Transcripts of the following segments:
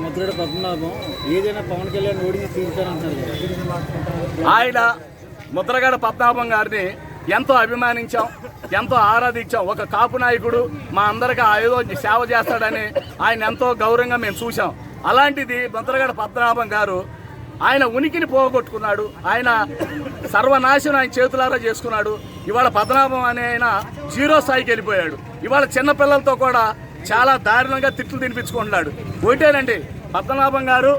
ముద్రగడ పద్మనాభం ఏదైనా పవన్ కళ్యాణ్ ఓడించి తీరుతారంటారు. ఆయన ముద్రగడ పద్మనాభం గారిని ఎంతో అభిమానించాం, ఎంతో ఆరాధించాం. ఒక కాపు నాయకుడు మా అందరికీ ఏదో సేవ చేస్తాడని ఆయన ఎంతో గౌరవంగా మేము చూసాం. అలాంటిది ముద్రగడ పద్మనాభం గారు ఆయన ఉనికిని పోగొట్టుకున్నాడు. ఆయన సర్వనాశనం ఆయన చేతులారా చేసుకున్నాడు. ఇవాళ పద్మనాభం అనే ఆయన జీరో స్థాయికి వెళ్ళిపోయాడు. ఇవాళ చిన్నపిల్లలతో కూడా చాలా దారుణంగా తిట్లు తినిపించుకుంటున్నాడు. ఒకటేనండి, పద్మనాభం గారు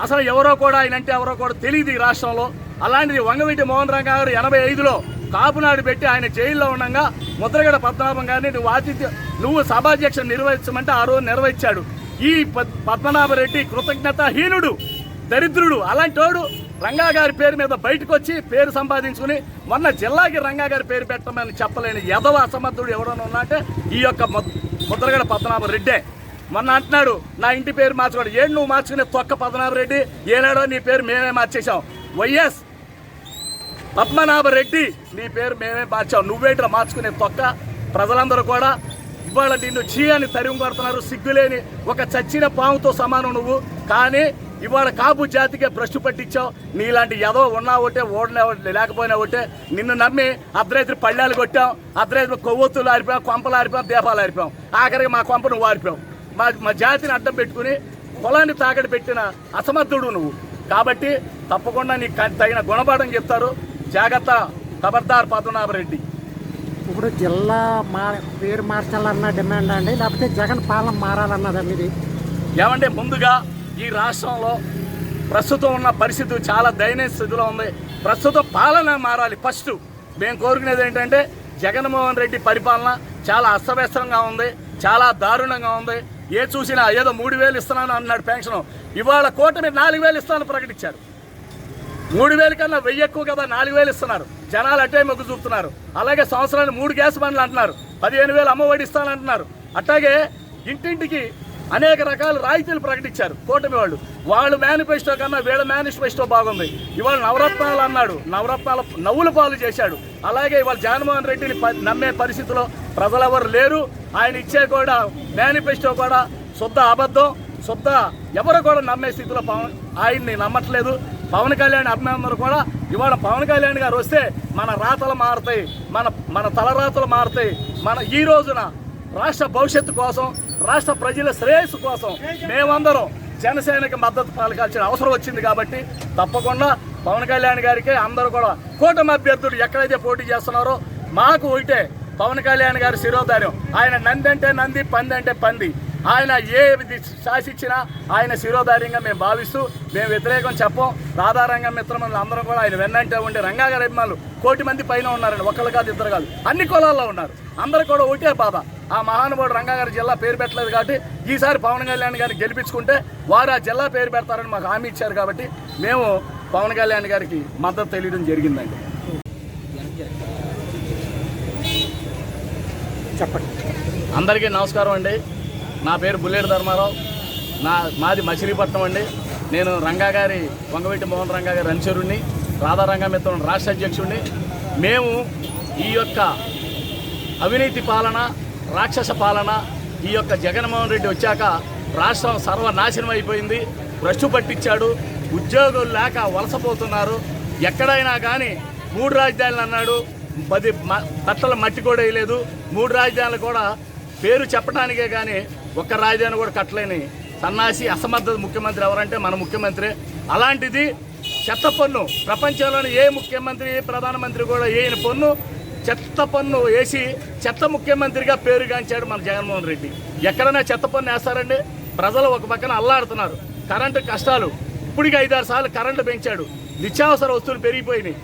అసలు ఎవరో కూడా ఆయన అంటే ఎవరో కూడా తెలియదు ఈ రాష్ట్రంలో. అలాంటిది వంగవీటి మోహన్ రంగా గారు 85లో కాపునాడు పెట్టి ఆయన జైల్లో ఉండగా ముద్రగడ పద్మనాభం గారిని నువ్వు సభాధ్యక్ష నిర్వహించమంటే ఆ రోజు నిర్వహించాడు. ఈ పద్మనాభరెడ్డి కృతజ్ఞతాహీనుడు, దరిద్రుడు. అలాంటి వాడు రంగా గారి పేరు మీద బయటకు వచ్చి పేరు సంపాదించుకుని మొన్న జిల్లాకి రంగా గారి పేరు పెట్టమని చెప్పలేని యదవ అసమర్థుడు ఎవడన్నా ఉన్నా అంటే ఈ యొక్క ముద్రగడ పద్మనాభరెడ్డే. మొన్న అంటున్నాడు నా ఇంటి పేరు మార్చుకోడు. ఏడు నువ్వు మార్చుకునే తొక్క పద్మనాభరెడ్డి, ఏనాడో నీ పేరు మేమే మార్చేసాం. వైఎస్ పద్మనాభరెడ్డి నీ పేరు మేమే మార్చాం. నువ్వేంట్రా మార్చుకునే తొక్క? ప్రజలందరూ కూడా ఇవాళ నిన్ను చీయని తరిమి కొడుతున్నారు. సిగ్గులేని ఒక చచ్చిన పాముతో సమానం నువ్వు. కానీ ఇవాళ కాపు జాతికే భ్రష్టు పట్టించావు. నీలాంటి ఎదవ ఉన్నా ఒకటే, ఓడలే లేకపోయినా ఒకటే. నిన్ను నమ్మి అర్ధరాత్రి పళ్ళాలు కొట్టాం, అర్ధరాత్రి కొవ్వొత్తులు ఆరిపోయాం, కొంపలు ఆరిపోయాం, దీపాలు ఆరిపోయాం. ఆఖరికి మా కొంప నువ్వు ఆరిపోయావు. మా జాతిని అడ్డం పెట్టుకుని పొలాన్ని తాకడి పెట్టిన అసమర్థుడు నువ్వు. కాబట్టి తప్పకుండా నీకు తగిన గుణపాఠం చెప్తారు. జాగ్రత్త, ఖబర్దార్ పద్మనాభరెడ్డి. ఇప్పుడు జిల్లా పేరు మార్చాలన్న డిమాండ్ అండి, లేకపోతే జగన్ పాలన మారాలన్నదండి ఇది? ఏమంటే ముందుగా ఈ రాష్ట్రంలో ప్రస్తుతం ఉన్న పరిస్థితి చాలా దయనీయ స్థితిలో ఉంది. ప్రస్తుతం పాలన మారాలి. ఫస్ట్ మేము కోరుకునేది ఏంటంటే జగన్మోహన్ రెడ్డి పరిపాలన చాలా అస్తవ్యస్తంగా ఉంది, చాలా దారుణంగా ఉంది. ఏ చూసినా ఏదో 3000 ఇస్తున్నాను అన్నాడు పెన్షన్. ఇవాళ కూటమి 4000 ఇస్తానని ప్రకటించారు. 3000 కన్నా 1000 ఎక్కువ కదా, 4000 ఇస్తున్నారు. జనాలు అట్టే మొగ్గు చూపుతున్నారు. అలాగే సంవత్సరానికి 3 గ్యాస్ బండ్లు అంటున్నారు, 15,000 అమ్మఒడి ఇస్తానంటున్నారు. అట్లాగే ఇంటింటికి అనేక రకాల రాయితీలు ప్రకటించారు కూటమి వాళ్ళు. వాళ్ళు మేనిఫెస్టో కన్నా వీళ్ళ మేనిఫెస్టో బాగుంది. ఇవాళ నవరత్నాలు అన్నాడు, నవరత్నాల నవ్వుల పాలు చేశాడు. అలాగే ఇవాళ జగన్మోహన్ రెడ్డిని నమ్మే పరిస్థితిలో ప్రజలెవరు లేరు. ఆయన ఇచ్చే కూడా మేనిఫెస్టో కూడా శుద్ధ అబద్ధం, శుద్ధ ఎవరు కూడా నమ్మే స్థితిలో ఆయన్ని నమ్మట్లేదు. పవన్ కళ్యాణ్ అభిమానులు కూడా ఇవాళ పవన్ కళ్యాణ్ గారు వస్తే మన రాతలు మారుతాయి, మన తలరాతలు మారుతాయి. ఈ రోజున రాష్ట్ర భవిష్యత్తు కోసం, రాష్ట్ర ప్రజల శ్రేయస్సు కోసం మేమందరం జనసేనకి మద్దతు పలకాల్సిన అవసరం వచ్చింది. కాబట్టి తప్పకుండా పవన్ కళ్యాణ్ గారికి అందరూ కూడా కూటమి అభ్యర్థులు ఎక్కడైతే పోటీ చేస్తున్నారో మాకు ఒకటే పవన్ కళ్యాణ్ గారి శిరోధార్యం. ఆయన నంది అంటే నంది, పంది అంటే పంది. ఆయన ఏ శాసించినా ఆయన శిరోధార్యంగా మేము భావిస్తూ మేము వ్యతిరేకం చెప్పం. రాధారంగం మిత్రమని అందరం కూడా ఆయన వెన్నంటే ఉండే రంగా గారి అభిమానులు 1 కోటి మంది పైన ఉన్నారండి. ఒకళ్ళు కాదు, ఇద్దరు కాదు, అన్ని కులాల్లో ఉన్నారు. అందరూ కూడా ఒకటే బాధ. ఆ మహానుభావుడు రంగా గారి జిల్లా పేరు పెట్టలేదు కాబట్టి ఈసారి పవన్ కళ్యాణ్ గారిని గెలిపించుకుంటే వారు ఆ జిల్లా పేరు పెడతారని మాకు హామీ ఇచ్చారు. కాబట్టి మేము పవన్ కళ్యాణ్ గారికి మద్దతు తెలియడం జరిగిందండి. చెప్పండి. అందరికీ నమస్కారం అండి. నా పేరు బుల్లెట్ ధర్మారావు. మాది మచిలీపట్నం అండి. నేను రంగా గారి వంగవీటి మోహన్ రంగా గారి అనుచరుణ్ణి, రాధారంగ మిత్రం రాష్ట్ర అధ్యక్షుడిని. మేము ఈ యొక్క అవినీతి పాలన, రాక్షస పాలన, ఈ యొక్క జగన్మోహన్ రెడ్డి వచ్చాక రాష్ట్రం సర్వనాశనం అయిపోయింది. భ్రష్టు పట్టించాడు. ఉద్యోగులు లేక వలసపోతున్నారు. ఎక్కడైనా కానీ 3 రాజధానులు అన్నాడు, 10 తట్టల మట్టి కూడా వేయలేదు. 3 రాజధానులు కూడా పేరు చెప్పడానికే కానీ ఒక్క రాజధాని కూడా కట్టలేని సన్నాసి అసమర్థ ముఖ్యమంత్రి ఎవరంటే మన ముఖ్యమంత్రి. అలాంటిది చెత్త పన్ను, ప్రపంచంలోని ఏ ముఖ్యమంత్రి, ఏ ప్రధానమంత్రి కూడా వేయని పన్ను, చెత్త పన్ను వేసి చెత్త ముఖ్యమంత్రిగా పేరుగాంచాడు మన జగన్మోహన్ రెడ్డి. ఎక్కడైనా చెత్త పన్ను వేస్తారండి? ప్రజలు ఒక పక్కన అల్లాడుతున్నారు. కరెంటు కష్టాలు, ఇప్పటికి 5-6 సార్లు కరెంటు పెంచాడు. నిత్యావసర వస్తువులు పెరిగిపోయినాయి.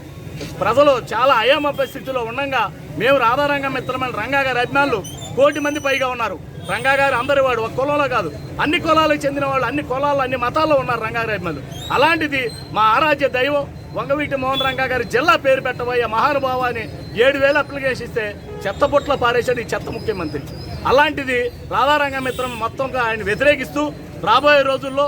ప్రజలు చాలా అయోమయ స్థితిలో ఉండగా మేము రాధారంగం మిత్రమైన రంగా గారి అభిమానులు 1 కోటి మంది పైగా ఉన్నారు. రంగా గారు అందరి వాడు, ఒక కులంలో కాదు, అన్ని కులాలకు చెందిన వాళ్ళు, అన్ని కులాల్లో, అన్ని మతాల్లో ఉన్నారు రంగా గారి అభిమానులు. అలాంటిది మా ఆరాధ్య దైవం వంగవీటి మోహన్ రంగా గారి జిల్లా పేరు పెట్టబోయే మహానుభావాన్ని 7,000 అప్లికేషన్ ఇస్తే చెత్తబుట్లో పారేశాడు ఈ చెత్త ముఖ్యమంత్రి. అలాంటిది రాధారంగ మిత్రం మొత్తంగా ఆయన వ్యతిరేకిస్తూ రాబోయే రోజుల్లో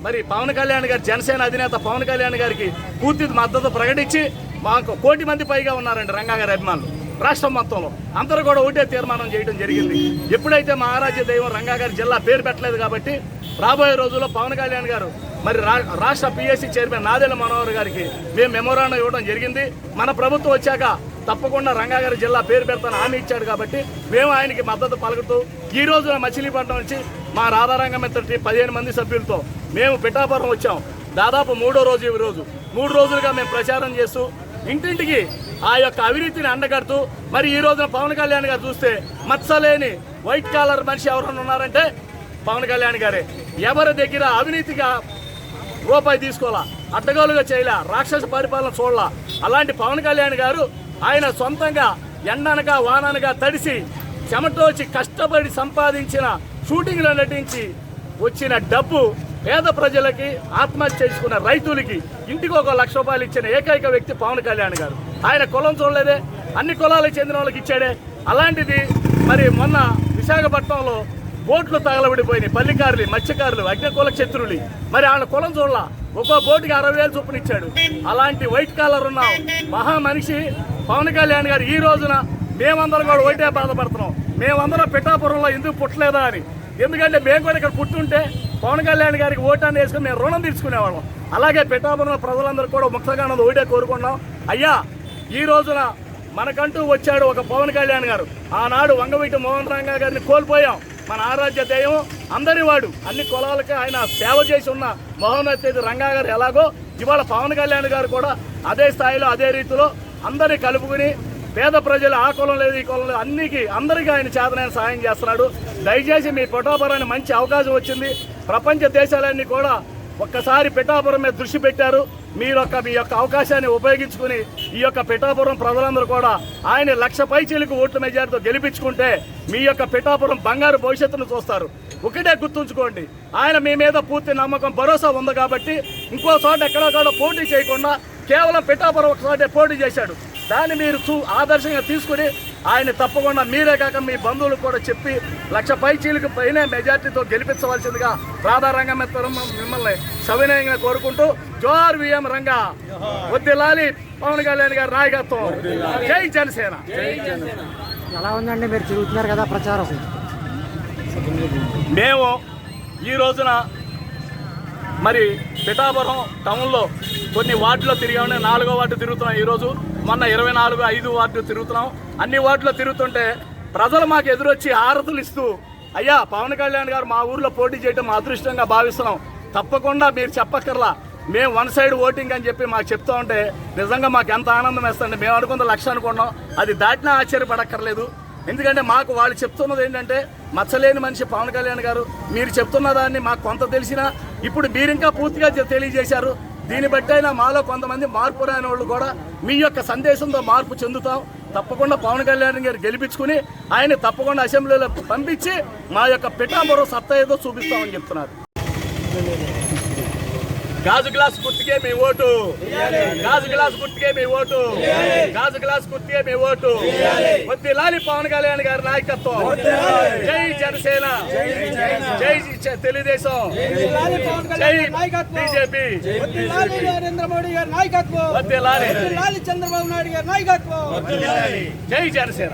మరి పవన్ కళ్యాణ్ గారి, జనసేన అధినేత పవన్ కళ్యాణ్ గారికి పూర్తి మద్దతు ప్రకటించి మాకు 1 కోటి మంది పైగా ఉన్నారండి రంగా గారి అభిమానులు రాష్ట్రం మొత్తంలో. అందరూ కూడా ఒకటే తీర్మానం చేయడం జరిగింది. ఎప్పుడైతే మా ఆరాధ్య దైవం రంగా గారి జిల్లా పేరు పెట్టలేదు కాబట్టి రాబోయే రోజుల్లో పవన్ కళ్యాణ్ గారు మరి రాష్ట్ర పిఎస్సి చైర్మన్ నాదెళ్ల మనోహర్ గారికి మేము మెమోరాండం ఇవ్వడం జరిగింది. మన ప్రభుత్వం వచ్చాక తప్పకుండా రంగారెడ్డి జిల్లా పేరు పెడతాను హామీ ఇచ్చాడు కాబట్టి మేము ఆయనకి మద్దతు పలుకుతూ ఈ రోజున మచిలీపట్నం నుంచి మా రాధారంగమిత్ర 15 మంది సభ్యులతో మేము పిఠాపురం వచ్చాం. దాదాపు 3వ రోజు ఈ రోజు 3 రోజులుగా మేము ప్రచారం చేస్తూ ఇంటింటికి ఆ యొక్క అవినీతిని అండగడుతూ మరి ఈ రోజున పవన్ కళ్యాణ్ గారు చూస్తే మచ్చలేని వైట్ కాలర్ మనిషి ఎవరైనా ఉన్నారంటే పవన్ కళ్యాణ్ గారే. ఎవరి దగ్గర అవినీతిగా రూపాయి తీసుకోవాలా, అడ్డగోలుగా చేయలే, రాక్షస పరిపాలన చూడాల. అలాంటి పవన్ కళ్యాణ్ గారు ఆయన సొంతంగా ఎండనగా వాననగా తడిసి చెమటోచి కష్టపడి సంపాదించిన షూటింగ్లో నటించి వచ్చిన డబ్బు పేద ప్రజలకి ఆత్మహత్య చేసుకున్న రైతులకి ఇంటికి 1 లక్ష రూపాయలు ఇచ్చిన ఏకైక వ్యక్తి పవన్ కళ్యాణ్ గారు. ఆయన కులం చూడలేదే, అన్ని కులాలకు చెందిన వాళ్ళకి ఇచ్చాడే. అలాంటిది మరి మొన్న విశాఖపట్నంలో బోట్లు తగలబడిపోయినాయి. పల్లికారులు, మత్స్యకారులు, అగ్నికుల శత్రువులు, మరి వాళ్ళ కులం చూడాల ఒక్కో బోటుకి 60,000 చొప్పున ఇచ్చాడు. అలాంటి వైట్ కాలర్ ఉన్న మహా మనిషి పవన్ కళ్యాణ్ గారు ఈ రోజున మేమందరం కూడా ఒకటే బాధపడుతున్నాం. మేమందరం పిఠాపురంలో ఎందుకు పుట్టలేదా అని. ఎందుకంటే మేము కూడా ఇక్కడ పుట్టుంటే పవన్ కళ్యాణ్ గారికి ఓటాన్ని వేసుకుని మేము రుణం తీర్చుకునేవాళ్ళం. అలాగే పిఠాపురం ప్రజలందరూ కూడా ముక్తగా ఒకటే కోరుకున్నాం. అయ్యా ఈ రోజున మనకంటూ వచ్చాడు ఒక పవన్ కళ్యాణ్ గారు. ఆనాడు వంగవీటి మోహన్ రంగా గారిని కోల్పోయాం. మన ఆరాధ్య దైవం అందరి వాడు, అన్ని కులాలకి ఆయన సేవ చేసి ఉన్న మహోన్నత రంగా గారు ఎలాగో ఇవాళ పవన్ కళ్యాణ్ గారు కూడా అదే స్థాయిలో అదే రీతిలో అందరినీ కలుపుకుని పేద ప్రజలు ఆ కులం లేదు ఈ కులం లేదు అందరికీ ఆయన చేతనైన సాయం చేస్తున్నాడు. దయచేసి మీ పిఠాపురానికి మంచి అవకాశం వచ్చింది. ప్రపంచ దేశాలన్నీ కూడా ఒక్కసారి పిఠాపురం మీద దృష్టి పెట్టారు. మీ యొక్క అవకాశాన్ని ఉపయోగించుకుని ఈ యొక్క పిఠాపురం ప్రజలందరూ కూడా ఆయన 1 లక్ష పైచీలకు ఓట్ల మెజార్టీతో గెలిపించుకుంటే మీ యొక్క పిఠాపురం బంగారు భవిష్యత్తును చూస్తారు. ఒకటే గుర్తుంచుకోండి, ఆయన మీ మీద పూర్తి నమ్మకం భరోసా ఉంది కాబట్టి ఇంకో చోట ఎక్కడో పోటీ చేయకుండా కేవలం పిఠాపురం ఒకసారి పోటీ చేశాడు. దాన్ని మీరు ఆదర్శంగా తీసుకుని ఆయన తప్పకుండా మీరే కాక మీ బంధువులకు కూడా చెప్పి 1 లక్ష పైచీలకు పైన మెజార్టీతో గెలిపించవలసిందిగా రాధారంగమిత్ర మిమ్మల్ని సవినయంగా కోరుకుంటూ జోహార్ విఎం రంగా, వద్దిలాలి పవన్ కళ్యాణ్ గారి నాయకత్వం, జై జనసేన. ఎలా ఉందండి మీరు తిరుగుతున్నారు కదా ప్రచారం? మేము ఈ రోజున మరి పిఠాపురం టౌన్లో కొన్ని వార్డులో తిరిగామని 4వ వార్డు తిరుగుతున్నాం. ఈరోజు మొన్న 24, 5 వార్డు తిరుగుతున్నాం. అన్ని వార్డులో తిరుగుతుంటే ప్రజలు మాకు ఎదురొచ్చి హారతులు ఇస్తూ అయ్యా పవన్ కళ్యాణ్ గారు మా ఊర్లో పోటీ చేయడం మా అదృష్టంగా భావిస్తున్నాం, తప్పకుండా మీరు చెప్పక్కర్లా, మేము 1 సైడ్ ఓటింగ్ అని చెప్పి మాకు చెప్తూ ఉంటే నిజంగా మాకు ఎంత ఆనందం వేస్తుంది. మేము అనుకున్న 1 లక్ష అనుకున్నాం, అది దాటినా ఆశ్చర్యపడక్కర్లేదు. ఎందుకంటే మాకు వాళ్ళు చెప్తున్నది ఏంటంటే మచ్చలేని మనిషి పవన్ కళ్యాణ్ గారు. మీరు చెప్తున్న దాన్ని మాకు కొంత తెలిసినా ఇప్పుడు మీరు ఇంకా పూర్తిగా తెలియజేశారు. దీన్ని బట్టి అయినా మాలో కొంతమంది మార్పు రాని వాళ్ళు కూడా మీ యొక్క సందేశంతో మార్పు చెందుతాం. తప్పకుండా పవన్ కళ్యాణ్ గారు గెలిపించుకుని ఆయన తప్పకుండా అసెంబ్లీలో పంపించి మా యొక్క పిఠాపురం సత్తా ఏదో చూపిస్తామని చెప్తున్నారు. గాజు గ్లాస్ గుర్తుకే మీ ఓటు, గాజు గ్లాస్ గుర్తుకే మీ ఓటు, గాజు గ్లాస్ గుర్తుకే మీ ఓటు. వద్దిలాలి పవన్ కళ్యాణ్ గారి నాయకత్వం, జై జనసేన, జై తెలుగుదేశం, జై బీజేపీ, నరేంద్ర మోడీ గారి నాయకత్వం, వద్దిలాలి చంద్రబాబు నాయుడు గారి నాయకత్వం, జై జనసేన.